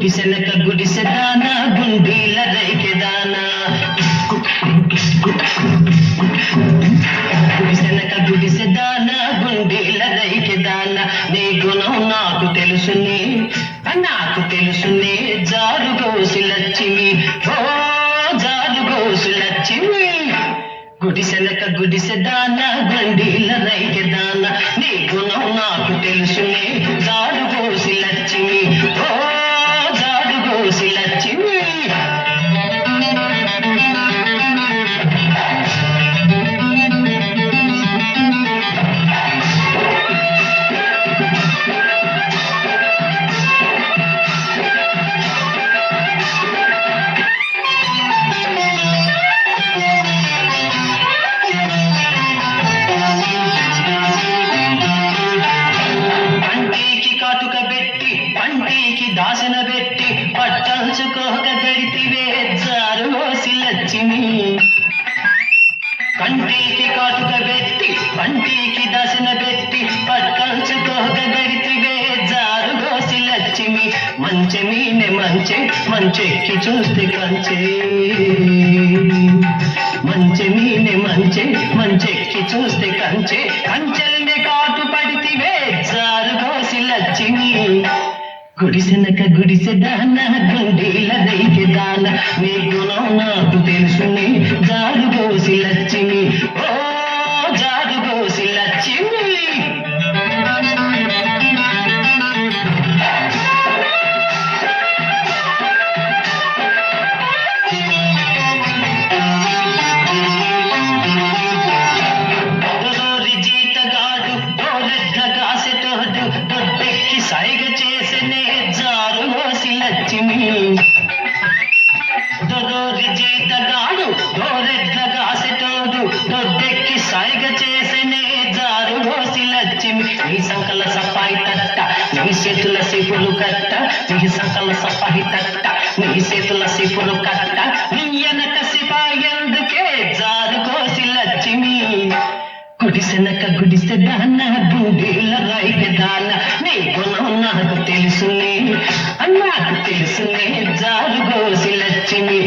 గుడిసెనక గుడిసెదాన గుండీల రైకెదాన గుడిసెనక గుడిసెదాన గుండీల రైకెదాన నీ గుణం నాకు తెలుసునే జారుగోసి లక్ష్మి ఓ జారుగోసి లక్ష్మి గుడిసెనక గుడిసెదాన గుండీల రైకెదాన నీ గుణం నాకు తెలుసునే జారుగోసి లక్ష్మి ఓ జారుగోసి లక్ష్మి పంటికి దాసన పెట్టి పట్టల్చుకోక గడితివే జారుగోసి లక్ష్మి కంటికి కాటుక పెట్టి పంటికి దశన పెట్టి పట్టల్చుకోక గడితివే జారుగోసి లక్ష్మి మంచె మీనే మంచెక్కి చూస్తే కంచే మంచె మీనే మంచెక్కి చూస్తే కంచెల్ని కాటు పడితివే జారుగోసి లక్ష్మి గుడిసెనక గుడిసెదాన గుండీల రైకెదాన నీ గుణం నాకు తెలుసునే జారుగోసి లక్ష్మి ఓ జారుగోసి లక్ష్మి జీతగాడు కాసెటోడు దొడ్డెక్కి సైగ చేసనే జారుగోసి లక్ష్మి దొరోరి జీతగాడు కాసెటోడు దొడ్డెక్కి సైగ చేసనే జారుగోసి లక్ష్మి నీ సంకల సపాయి తట్ట నీ చేతుల సిపులు కట్ట నీ సంకల సపాయి తట్ట నీ చేతుల సిపులు కట్ట నీ వెనక సిపాయి ఎందుకే జారుగోసి లక్ష్మి గుడిసెనక గుడిసెదాన గుండీల రైకెదాన నీ గుణం నాకు తెలుసునే జారుగోసి లక్ష్మి